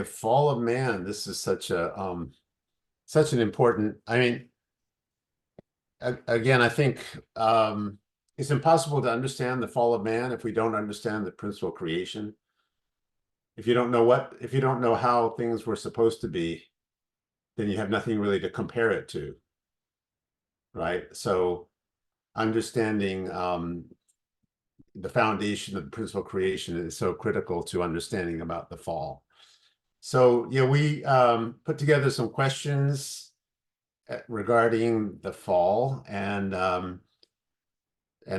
The fall of man, this is such an important, again, I think it's impossible to understand the fall of man if we don't understand the principle of creation. If you don't know how things were supposed to be, then you have nothing really to compare it to, right? So understanding the foundation of the principle of creation is so critical to understanding about the fall. So, we put together some questions regarding the fall, and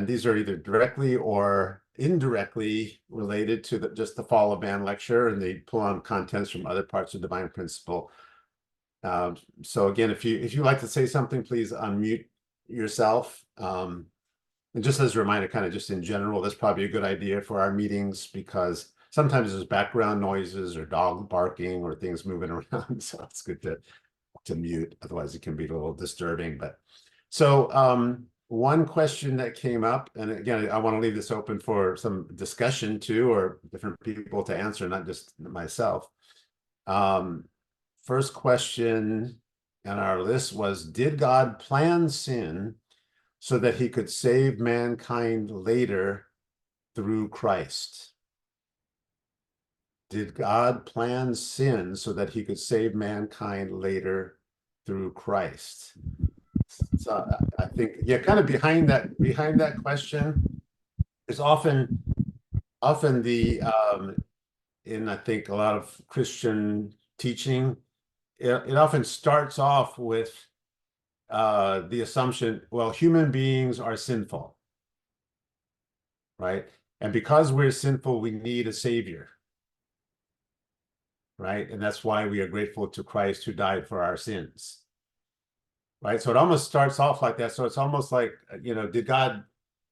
these are either directly or indirectly related to just the fall of man lecture, and they pull on contents from other parts of divine principle. So again, if you like to say something, please unmute yourself. And just as a reminder, kind of just in general, that's probably a good idea for our meetings because sometimes there's background noises or dog barking or things moving around. So it's good to mute. Otherwise, it can be a little disturbing. But so one question that came up, and again, I want to leave this open for some discussion too, or different people to answer, not just myself. First question on our list was, did God plan sin so that he could save mankind later through Christ? Did God plan sin so that he could save mankind later through Christ? So I think, yeah, kind of behind that question is often the in I think a lot of Christian teaching, it often starts off with the assumption, well, human beings are sinful, right? And because we're sinful, we need a savior, right? And that's why we are grateful to Christ who died for our sins, right? So it almost starts off like that. So it's almost like,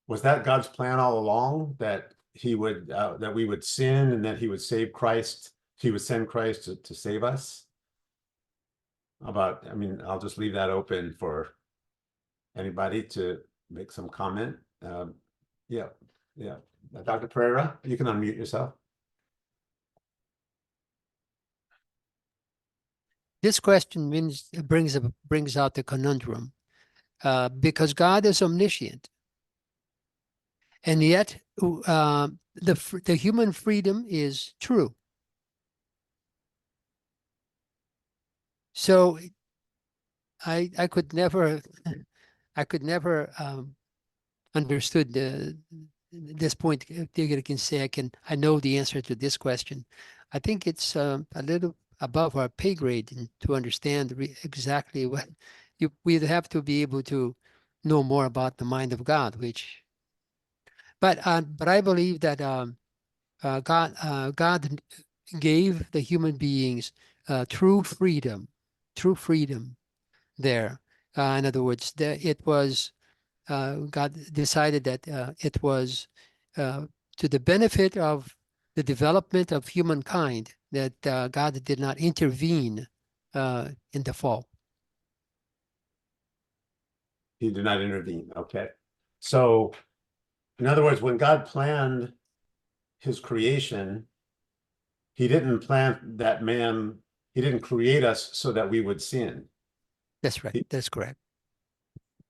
was that God's plan all along that he would, that we would sin and that he would save Christ, he would send Christ to save us? I'll just leave that open for anybody to make some comment. Yeah. Dr. Pereira, you can unmute yourself. This question brings out the conundrum, because God is omniscient, and yet the human freedom is true. So I could never understood this point. I can say I know the answer to this question. I think it's a little above our pay grade to understand exactly what we'd have to be able to know more about the mind of God, but I believe that God gave the human beings true freedom there. In other words, it was God decided that it was to the benefit of the development of humankind that God did not intervene in the fall. He did not intervene. Okay. So, in other words, when God planned his creation, he didn't he didn't create us so that we would sin. That's right. That's correct.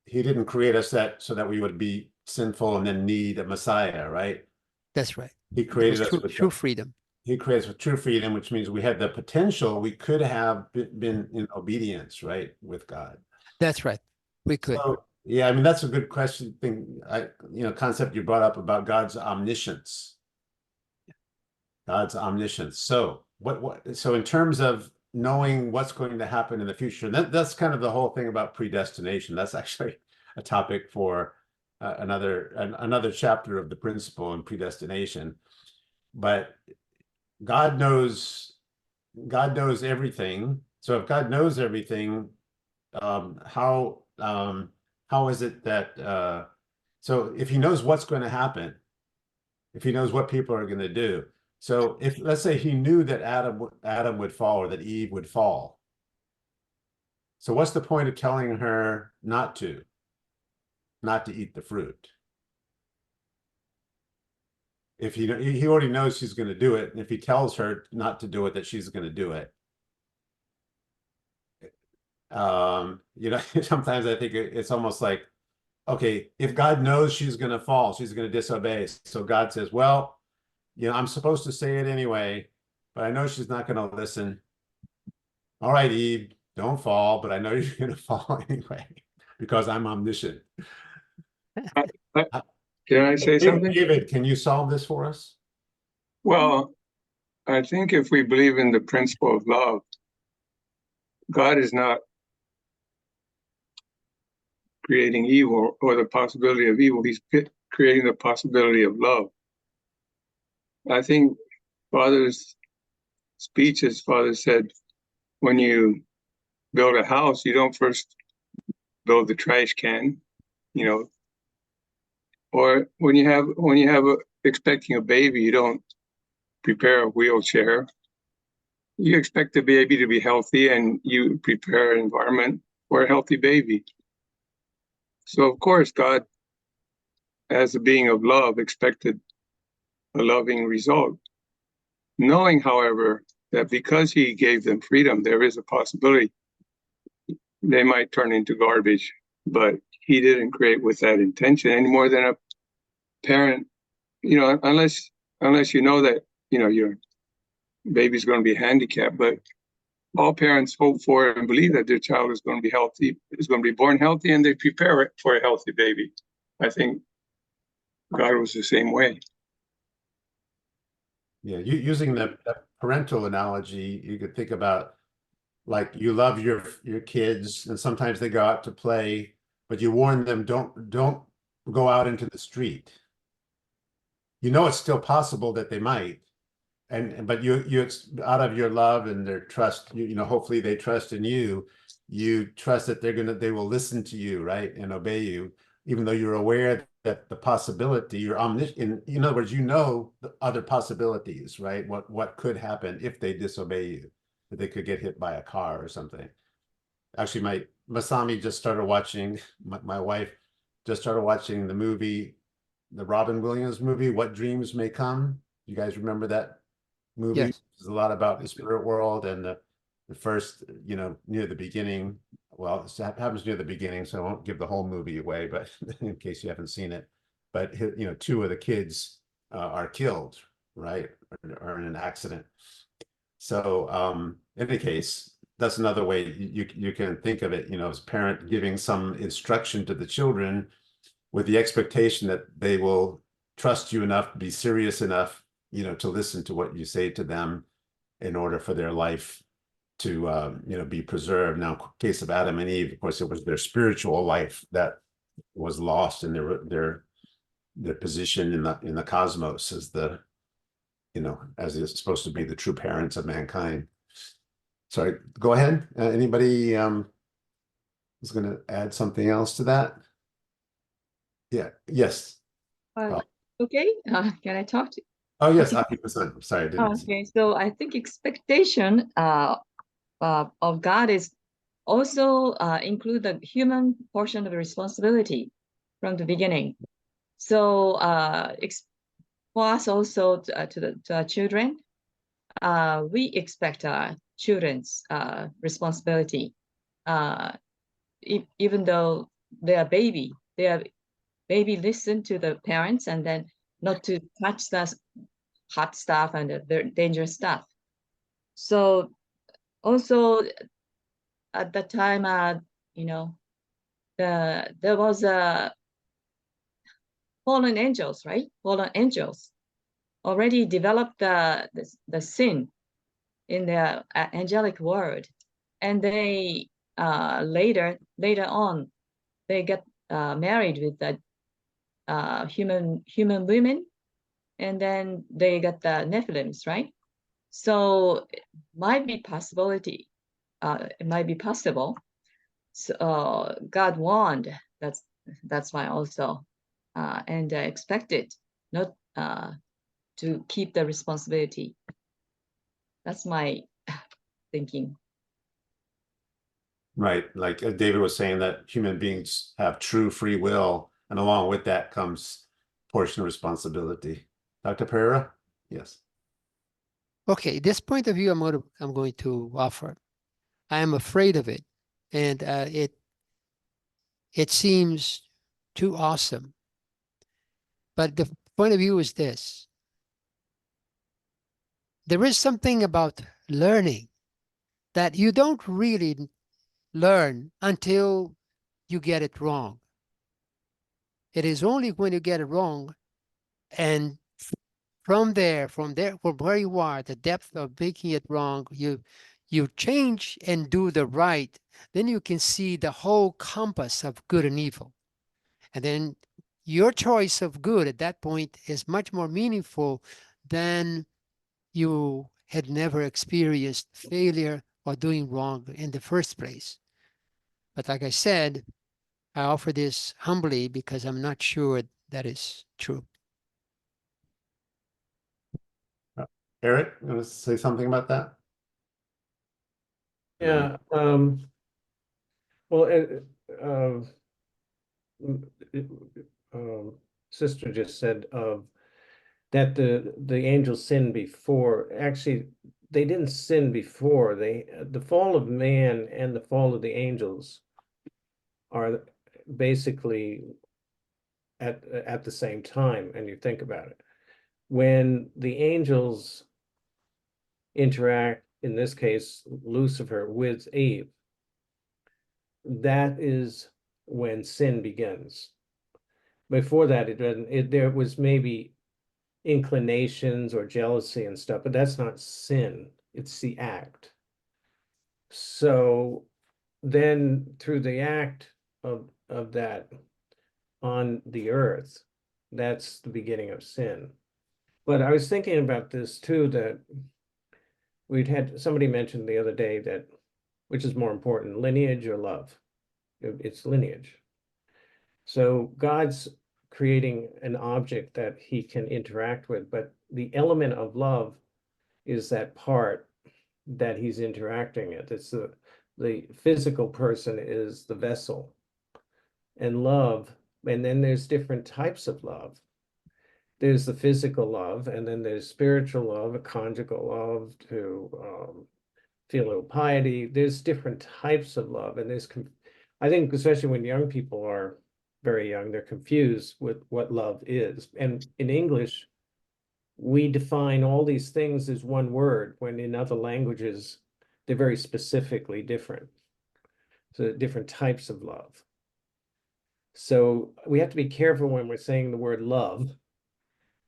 He didn't create us so that we would be sinful and then need a Messiah, right? That's right. He created us with true freedom. He creates with true freedom, which means we had the potential. We could have been in obedience, right, with God. That's right. We could. So, yeah, that's a good question concept you brought up about God's omniscience. God's omniscience. So so in terms of knowing what's going to happen in the future, that's kind of the whole thing about predestination. That's actually a topic for another chapter of the principle in predestination. But God knows everything. So if God knows everything, how is it that so if he knows what's going to happen, if he knows what people are going to do, so if let's say he knew that Adam would fall or that Eve would fall, so what's the point of telling her not to eat the fruit? if he already knows she's going to do it, and if he tells her not to do it, that she's going to do it. You know, sometimes I think it's almost like, okay, if God knows she's going to fall, she's going to disobey. So God says, well, you know, I'm supposed to say it anyway, but I know she's not going to listen. All right, Eve, don't fall, but I know you're going to fall anyway because I'm omniscient. I- Uh, Can I say something? David, can you solve this for us? Well, I think if we believe in the principle of love, God is not creating evil or the possibility of evil. He's creating the possibility of love. I think Father's speech, as Father said, when you build a house, you don't first build the trash can, you know, or when you have expecting a baby, you don't prepare a wheelchair. You expect the baby to be healthy, and you prepare an environment for a healthy baby. So of course, God, as a being of love, expected a loving result, knowing, however, that because He gave them freedom, there is a possibility they might turn into garbage. But He didn't create with that intention any more than a parent, you know, unless you know that, you know, your baby's going to be handicapped. But all parents hope for and believe that their child is going to be healthy, is going to be born healthy, and they prepare it for a healthy baby. I think God was the same way. Yeah, using the parental analogy, you could think about like you love your kids, and sometimes they go out to play, but you warn them, don't go out into the street. You know it's still possible that they might, and but you out of your love and their trust, you know, hopefully they trust in you. You trust that they will listen to you, right, and obey you, even though you're aware that the possibility, you're omniscient. In other words, you know the other possibilities, right? What could happen if they disobey you, that they could get hit by a car or something. Actually, my Masami just started watching. My wife just started watching the movie, the Robin Williams movie, What Dreams May Come. You guys remember that movie? Yes. It's a lot about the spirit world, and the first, you know, near the beginning. Well, it happens near the beginning, so I won't give the whole movie away, but in case you haven't seen it. But you know, two of the kids are killed, right, or in an accident. So in any case, that's another way you can think of it, you know, as parent giving some instruction to the children with the expectation that they will trust you enough, be serious enough, you know, to listen to what you say to them in order for their life to, you know, be preserved. Now, in case of Adam and Eve, of course, it was their spiritual life that was lost in their position in the cosmos as the, you know, as is supposed to be the true parents of mankind. Sorry, go ahead. Anybody is going to add something else to that? Yeah. Yes. Uh, okay, can I talk to? Oh, yes. Okay. Sorry, I didn't. Okay, so I think expectation of God is also include the human portion of the responsibility from the beginning. So for us also to our children, we expect our children's responsibility, even though they are baby listen to the parents and then not to touch the hot stuff and the dangerous stuff. So also at that time, you know, there was fallen angels, right? Fallen angels already developed the sin in their angelic world, and they later on they get married with the human women, and then they got the Nephilims, right? So it might be possibility. It might be possible. So God warned. That's why also, and expected not to keep the responsibility. That's my thinking. Right. Like David was saying, that human beings have true free will, and along with that comes portion of responsibility. Dr. Pereira? Yes. Okay, this point of view I'm going to offer. I am afraid of it, and it seems too awesome. But the point of view is this. There is something about learning that you don't really learn until you get it wrong. It is only when you get it wrong, and from where you are, the depth of making it wrong, you change and do the right, then you can see the whole compass of good and evil. And then your choice of good at that point is much more meaningful than you had never experienced failure or doing wrong in the first place. But like I said, I offer this humbly because I'm not sure that is true. Eric, you want to say something about that? Yeah, well, sister just said that the angels sinned before. Actually, they didn't sin before. The fall of man and the fall of the angels are basically at the same time, and you think about it. When the angels interact, in this case, Lucifer with Eve, that is when sin begins. Before that, it doesn't. There was maybe inclinations or jealousy and stuff, but that's not sin. It's the act. So then, through the act of that on the earth, that's the beginning of sin. But I was thinking about this too, that we'd had somebody mentioned the other day that, which is more important, lineage or love? It's lineage. So God's creating an object that he can interact with, but the element of love is that part that he's interacting with. It's the physical person is the vessel, and love, and then there's different types of love. There's the physical love, and then there's spiritual love, a conjugal love, to filial piety. There's different types of love, and I think especially when young people are very young, they're confused with what love is. And in English, we define all these things as one word, when in other languages, they're very specifically different. So different types of love. So we have to be careful when we're saying the word love.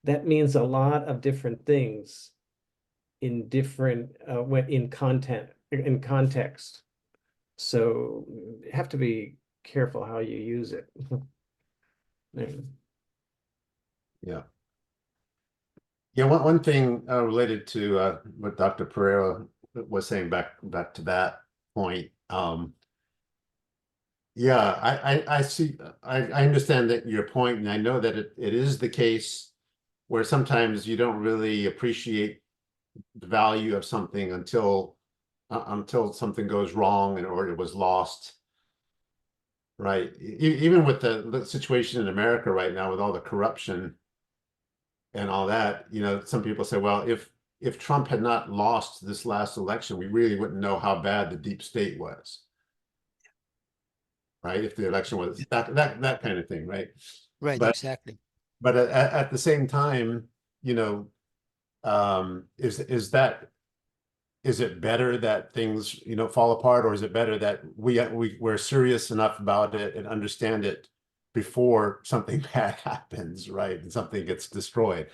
That means a lot of different things in different in context. So you have to be careful how you use it. Yeah. Yeah, one thing related to what Dr. Pereira was saying back to that point. Yeah, I see. I understand that your point, and I know that it is the case where sometimes you don't really appreciate the value of something until something goes wrong or it was lost. Right. Even with the situation in America right now, with all the corruption and all that, some people say, well, if Trump had not lost this last election, we really wouldn't know how bad the deep state was. Right. If the election was that kind of thing. Right. Right, But exactly. But at the same time, is it better that things, fall apart, or is it better that we're serious enough about it and understand it before something bad happens, right? And something gets destroyed.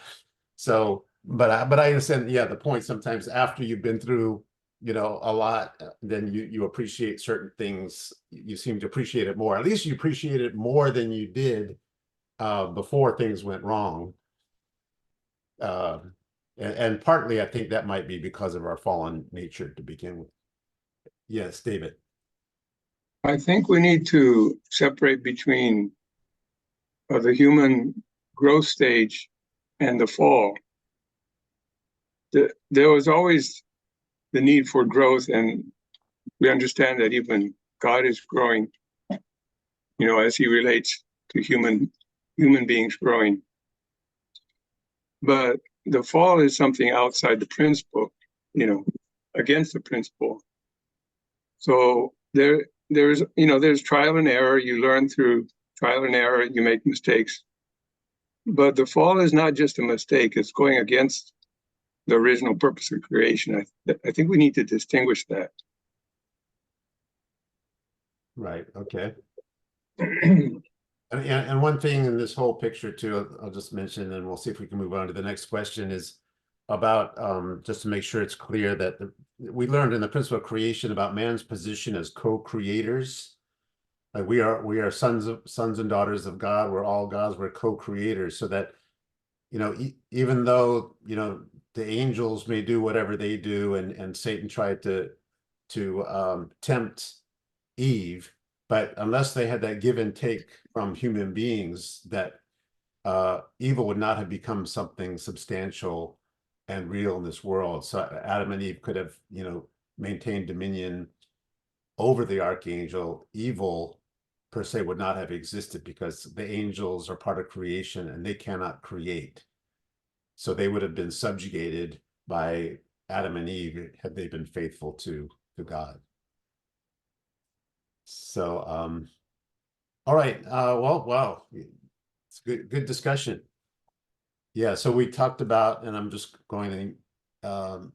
So, but I understand, yeah, the point. Sometimes after you've been through, a lot, then you appreciate certain things. You seem to appreciate it more. At least you appreciate it more than you did before things went wrong. And partly, I think that might be because of our fallen nature to begin with. Yes, David. I think we need to separate between the human growth stage and the fall. There was always the need for growth, and we understand that even God is growing, as he relates to human beings growing. But the fall is something outside the principle, against the principle. So there's trial and error. You learn through trial and error, you make mistakes. But the fall is not just a mistake, it's going against the original purpose of creation. I think we need to distinguish that. Right, okay. And one thing in this whole picture too, I'll just mention, and we'll see if we can move on to the next question, is about just to make sure it's clear that we learned in the principle of creation about man's position as co-creators. Like we are sons and daughters of God. We're all gods. We're co-creators. So that even though the angels may do whatever they do, and Satan tried to tempt Eve, but unless they had that give and take from human beings, that evil would not have become something substantial and real in this world. So Adam and Eve could have, maintained dominion over the archangel. Evil per se would not have existed because the angels are part of creation and they cannot create. So they would have been subjugated by Adam and Eve had they been faithful to God. So, all right. Well, wow. It's good discussion. Yeah. So we talked about, and I'm just going to,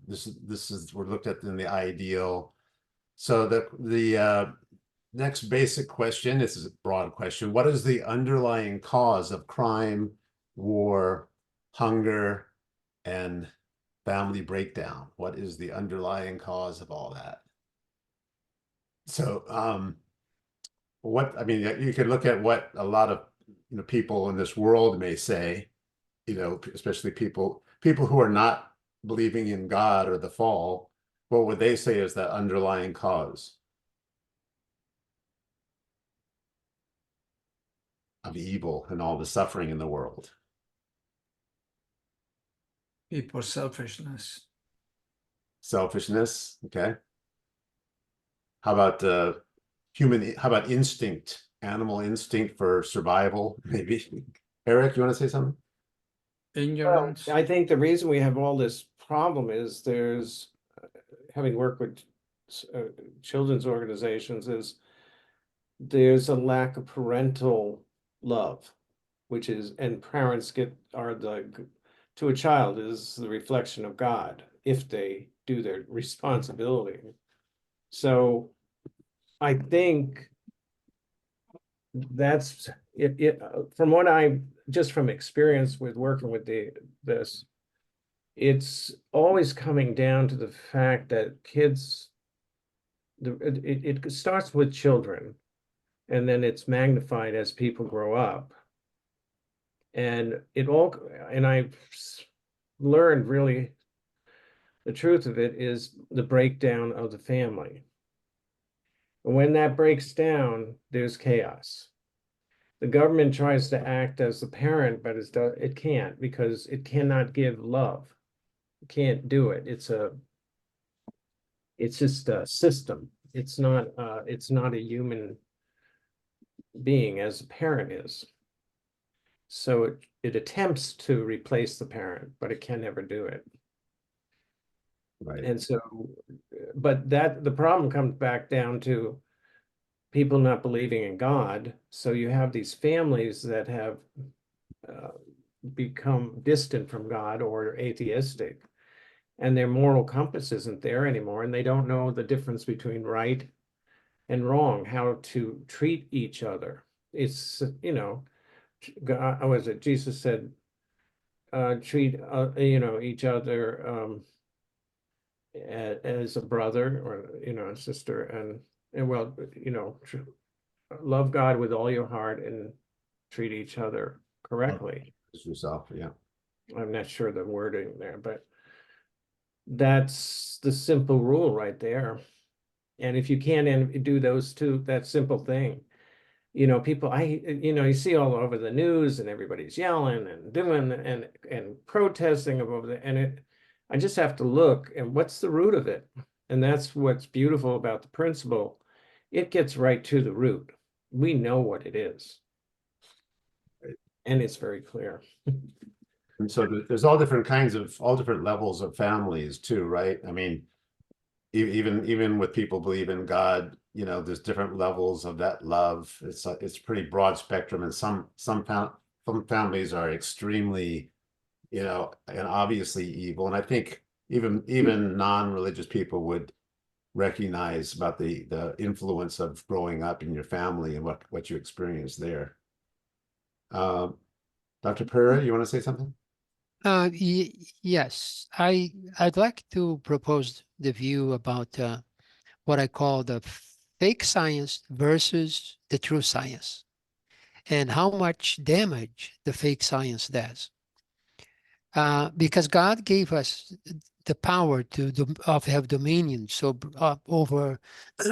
this is we're looked at in the ideal. So the next basic question, this is a broad question. What is the underlying cause of crime, war, hunger, and family breakdown? What is the underlying cause of all that? So, you could look at what a lot of people in this world may say, especially people who are not believing in God or the fall. What would they say is that underlying cause of evil and all the suffering in the world? People's selfishness. Selfishness, okay. How about how about instinct, animal instinct for survival, maybe? Eric, you want to say something? Ignorance. I think the reason we have all this problem is there's, having worked with children's organizations, is there's a lack of parental love, which is, and parents to a child is the reflection of God if they do their responsibility. So I think that's it from what just from experience with working with this, it's always coming down to the fact that kids, it starts with children, and then it's magnified as people grow up. And I've learned really the truth of it is the breakdown of the family. And when that breaks down, there's chaos. The government tries to act as the parent, but it can't, because it cannot give love. It can't do it. It's just a system. It's not a human being as a parent is. So it attempts to replace the parent, but it can never do it. Right. And so, but the problem comes back down to people not believing in God. So you have these families that have become distant from God or atheistic, and their moral compass isn't there anymore, and they don't know the difference between right and wrong, how to treat each other. It's, God, Jesus said, treat each other as a brother or a sister, and well, love God with all your heart and treat each other correctly. Yourself, yeah. I'm not sure the wording there, but that's the simple rule right there. And if you can't do those two, that simple thing, people, you see all over the news, and everybody's yelling and doing and protesting above it, and I just have to look and what's the root of it. And that's what's beautiful about the principle. It gets right to the root. We know what it is. And it's very clear. And so there's all different levels of families too, right? I mean, even with people believe in God, you know, there's different levels of that love. It's pretty broad spectrum, and some families are extremely, you know, and obviously evil. And I think even non-religious people would recognize about the influence of growing up in your family and what you experience there. Dr. Pereira, you want to say something? Yes, I'd like to propose the view about what I call the fake science versus the true science, and how much damage the fake science does. Because God gave us the power to have dominion over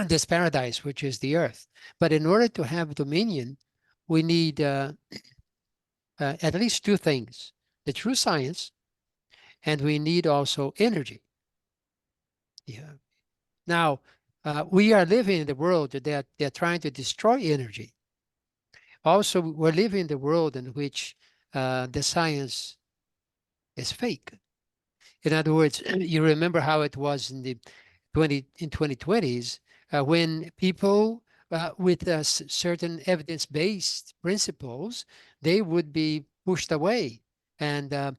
this paradise, which is the earth. But in order to have dominion, we need at least two things: the true science, and we need also energy. Yeah. Now, we are living in the world that they're trying to destroy energy. Also, we're living in the world in which the science is fake. In other words, you remember how it was in the 2020s when people with certain evidence-based principles, they would be pushed away, and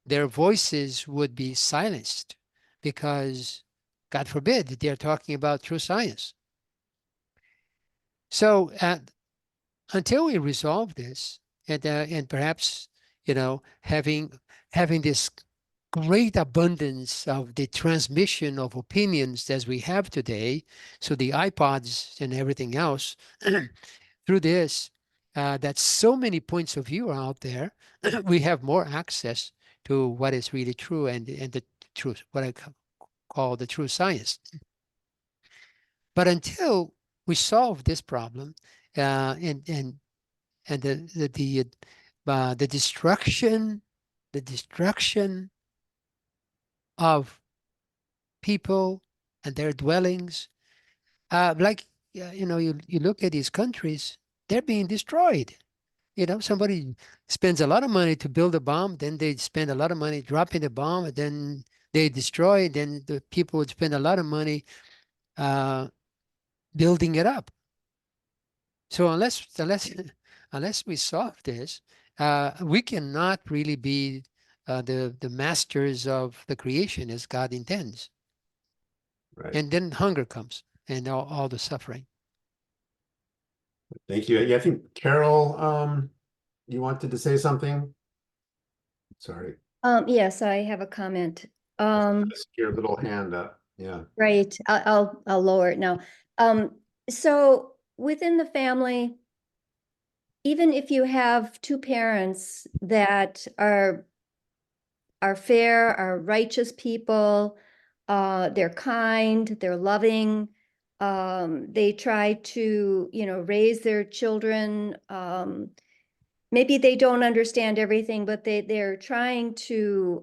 their voices would be silenced because, God forbid, they're talking about true science. So until we resolve this, and perhaps, you know, having this great abundance of the transmission of opinions as we have today, so the iPods and everything else, through this, that so many points of view are out there, we have more access to what is really true, and the truth, what I call the true science. But until we solve this problem, and the destruction of people and their dwellings, you know, you look at these countries, they're being destroyed. You know, somebody spends a lot of money to build a bomb, then they spend a lot of money dropping the bomb, and then they destroy it, then the people would spend a lot of money building it up. So unless we solve this, we cannot really be the masters of the creation as God intends. Right. And then hunger comes, and all the suffering. Thank you. Yeah, I think Carol, you wanted to say something? Sorry. Yes, I have a comment. I see your little hand up. Yeah. Right, I'll lower it now. So within the family, even if you have two parents that are fair, are righteous people, they're kind, they're loving, they try to, you know, raise their children. Maybe they don't understand everything, but they're trying to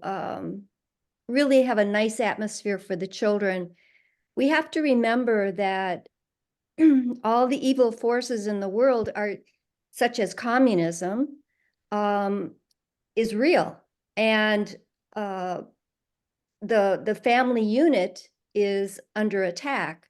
really have a nice atmosphere for the children. We have to remember that all the evil forces in the world are, such as communism, is real. And the family unit is under attack.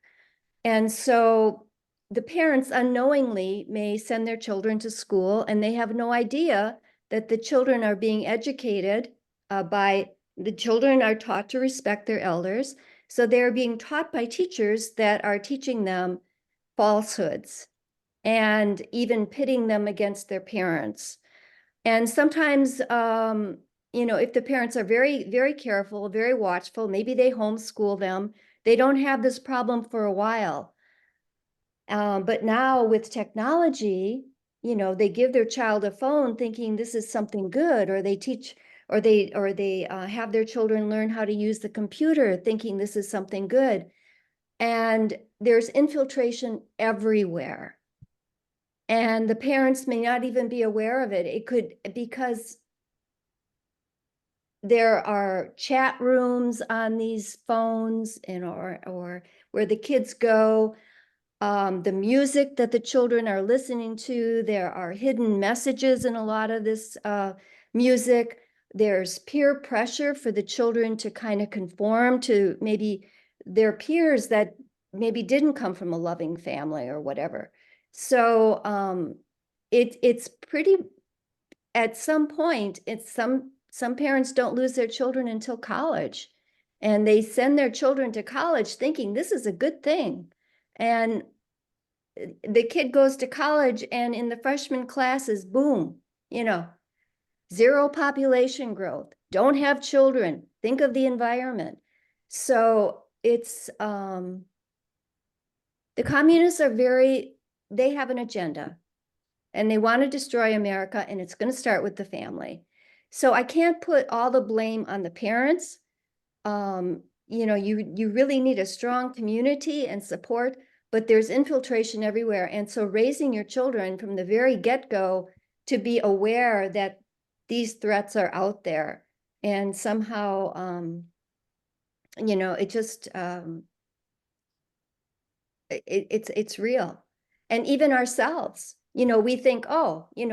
And so the parents unknowingly may send their children to school, and they have no idea that the children are being educated by the children are taught to respect their elders. So they're being taught by teachers that are teaching them falsehoods and even pitting them against their parents. And sometimes, you know, if the parents are very, very careful, very watchful, maybe they homeschool them, they don't have this problem for a while. But now with technology, you know, they give their child a phone thinking this is something good, or they teach, or they have their children learn how to use the computer thinking this is something good. And there's infiltration everywhere. And the parents may not even be aware of it. It could, because there are chat rooms on these phones, and or where the kids go, the music that the children are listening to, there are hidden messages in a lot of this music. There's peer pressure for the children to kind of conform to maybe their peers that maybe didn't come from a loving family or whatever. So it's pretty, at some point, it's some parents don't lose their children until college, and they send their children to college thinking this is a good thing. And the kid goes to college, and in the freshman classes, boom, zero population growth, don't have children, think of the environment. So it's the communists are they have an agenda, and they want to destroy America, and it's going to start with the family. So I can't put all the blame on the parents. You really need a strong community and support, but there's infiltration everywhere. And so raising your children from the very get-go to be aware that these threats are out there, and somehow, it just, it's real. And even ourselves, we think, oh, we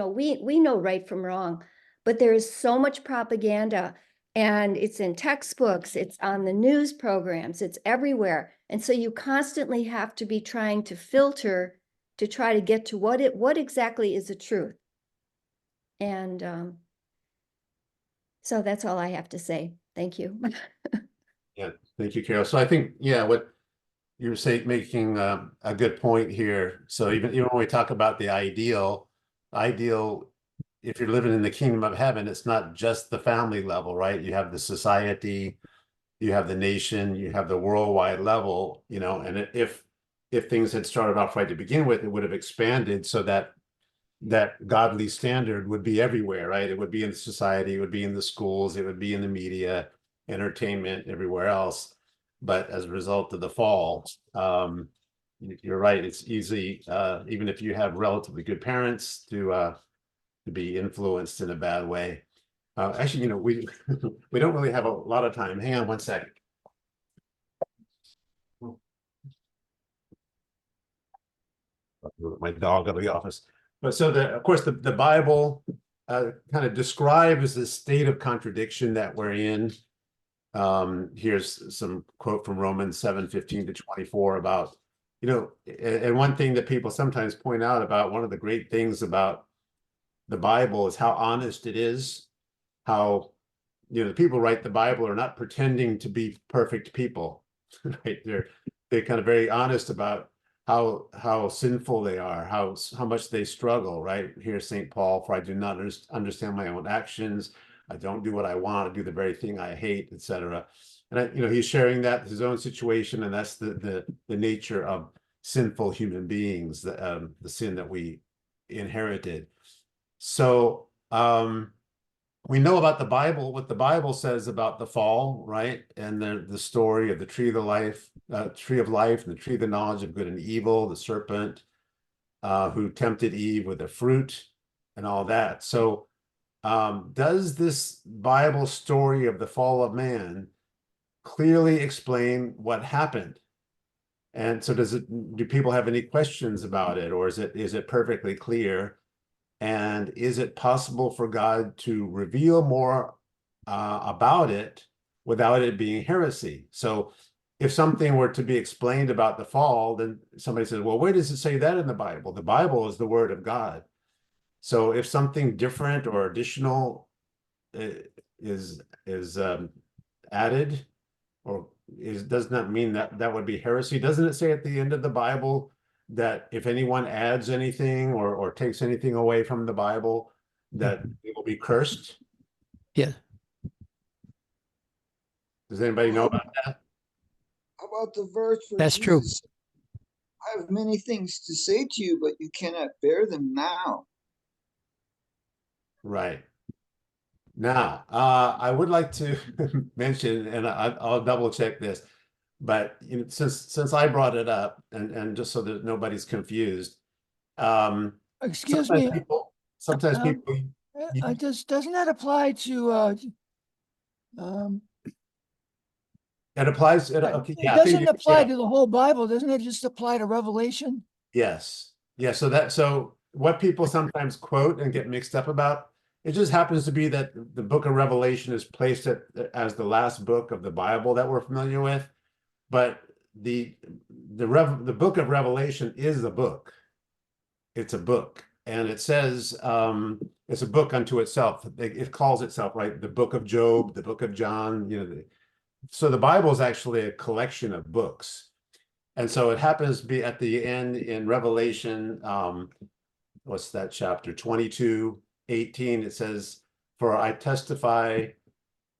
know right from wrong, but there is so much propaganda, and it's in textbooks, it's on the news programs, it's everywhere. And so you constantly have to be trying to filter to try to get to what exactly is the truth. And so that's all I have to say. Thank you. Yeah, thank you, Carol. So I think, yeah, what you're saying, making a good point here. So even when we talk about the ideal, if you're living in the kingdom of heaven, it's not just the family level, right? You have the society, you have the nation, you have the worldwide level, and if things had started off right to begin with, it would have expanded so that godly standard would be everywhere, right? It would be in society, it would be in the schools, it would be in the media, entertainment, everywhere else. But as a result of the fall, you're right, it's easy, even if you have relatively good parents, to be influenced in a bad way. Actually, we we don't really have a lot of time. Hang on one second. My dog out of the office. But so of course, the Bible kind of describes the state of contradiction that we're in. Here's some quote from Romans 7:15-24 about, and one thing that people sometimes point out about one of the great things about the Bible is how honest it is, how, the people who write the Bible are not pretending to be perfect people, right? They're kind of very honest about how sinful they are, how much they struggle, right? Here's St. Paul, for I do not understand my own actions. I don't do what I want, I do the very thing I hate, etc. And he's sharing that his own situation, and that's the nature of sinful human beings, the sin that we inherited. So we know about the Bible, what the Bible says about the fall, right? And the story of the tree of life, and the tree of the knowledge of good and evil, the serpent who tempted Eve with the fruit and all that. So does this Bible story of the fall of man clearly explain what happened? And so do people have any questions about it, or is it perfectly clear? And is it possible for God to reveal more about it without it being heresy? So if something were to be explained about the fall, then somebody says, well, where does it say that in the Bible? The Bible is the word of God. So if something different or additional is added, or does not mean that would be heresy. Doesn't it say at the end of the Bible that if anyone adds anything or takes anything away from the Bible, that it will be cursed? Yeah. Does anybody know about that? How about the verse where That's true. Jesus said, I have many things to say to you, but you cannot bear them now. Right. Now, I would like to mention, and I'll double check this, but since I brought it up, and just so that nobody's confused, Excuse me. Sometimes people. Doesn't that apply to? It applies. Okay, It yeah, doesn't apply to the whole Bible, doesn't it? Just apply to Revelation. Yes. Yeah. So what people sometimes quote and get mixed up about It just happens to be that the book of Revelation is placed as the last book of the Bible that we're familiar with, but the book of Revelation is a book. It's a book, and it says it's a book unto itself. It calls itself, right, the book of Job, the book of John. So the Bible is actually a collection of books, and so it happens to be at the end in Revelation. What's that chapter? 22:18. It says, "For I testify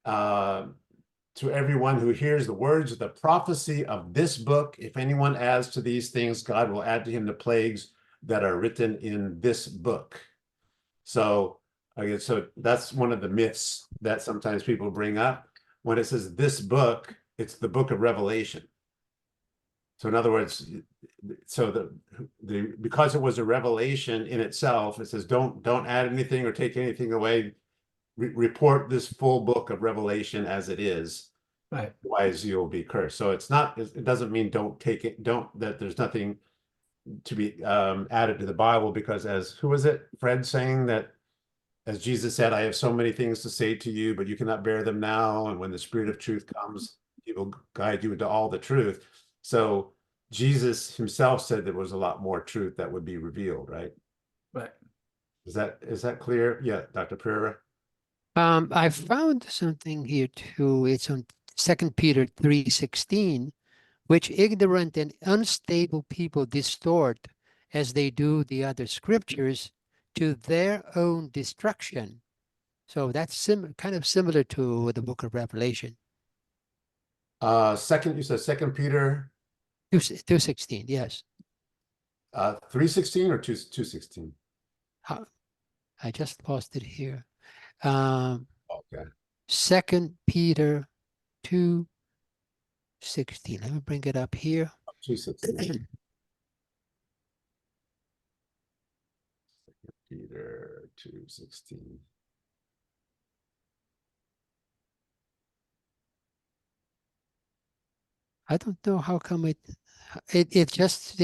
to everyone who hears the words of the prophecy of this book. If anyone adds to these things, God will add to him the plagues that are written in this book." So, okay, so that's one of the myths that sometimes people bring up. When it says this book, it's the book of Revelation. So in other words, so because it was a revelation in itself, it says don't add anything or take anything away. Report this full book of Revelation as it is. Right. Otherwise you'll be cursed. So it's not, it doesn't mean don't take it, that there's nothing to be added to the Bible, because as, who was it, Fred, saying that, as Jesus said, I have so many things to say to you, but you cannot bear them now. And when the Spirit of truth comes, he will guide you into all the truth. So Jesus himself said there was a lot more truth that would be revealed, right? Right. Is that clear? Yeah, Dr. Pereira. I found something here too. It's on 2 Peter 3:16, which ignorant and unstable people distort as they do the other scriptures to their own destruction. So that's kind of similar to the book of Revelation. You said 2 Peter 2:16, yes. 3:16 or 2:16? I just lost it here. Okay. 2 Peter 2:16. Let me bring it up here. 2:16. Peter 2:16. I don't know how come it just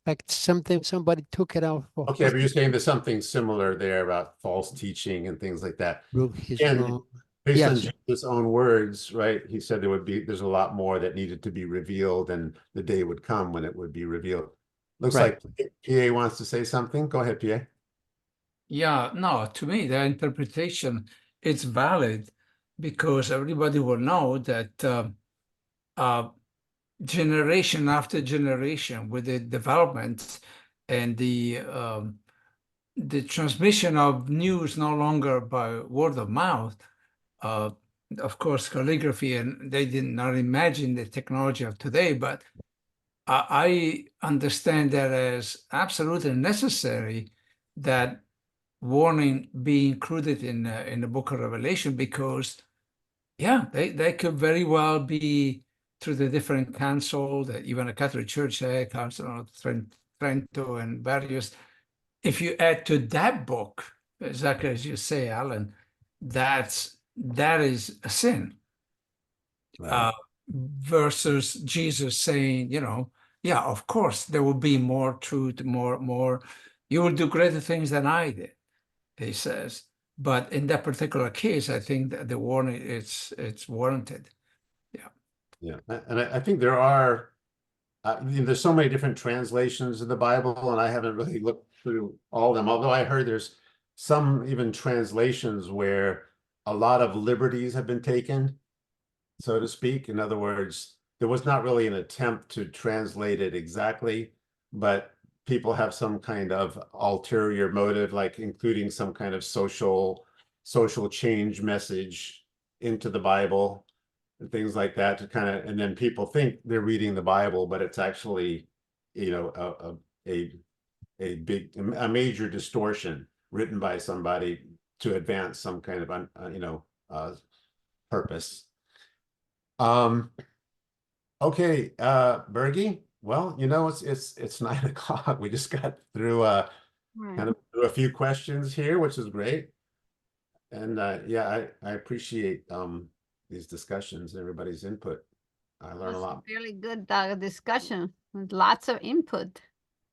like somebody took it out for Okay, but you're saying there's something similar there about false teaching and things like that. his And wrong. based on Yes. Jesus' own words, right? He said there's a lot more that needed to be revealed, and the day would come when it would be revealed. Looks Right. like PA wants to say something. Go ahead, PA. Yeah, no, to me, the interpretation is valid because everybody will know that generation after generation, with the development and the transmission of news no longer by word of mouth, of course, calligraphy, and they did not imagine the technology of today, but I understand that as absolutely necessary that warning be included in the book of Revelation, because yeah, they could very well be through the different council that even the Catholic Church had, Council of Trento and various. If you add to that book, exactly as you say, Alan, that is a sin. Right. Versus Jesus saying, yeah, of course there will be more truth, more. You will do greater things than I did, he says. But in that particular case, I think that the warning it's warranted. Yeah, and I think there are, there's so many different translations of the Bible, and I haven't really looked through all of them, although I heard there's some even translations where a lot of liberties have been taken, so to speak. In other words, there was not really an attempt to translate it exactly, but people have some kind of ulterior motive, like including some kind of social change message into the Bible and things like that, to kind of, and then people think they're reading the Bible, but it's actually, a major distortion written by somebody to advance some kind of purpose. Okay, Bergie, well, it's 9 o'clock. We just got through kind of through a few questions here, which is great. And yeah, I appreciate these discussions and everybody's input. I learned a lot. Really good discussion with lots of input.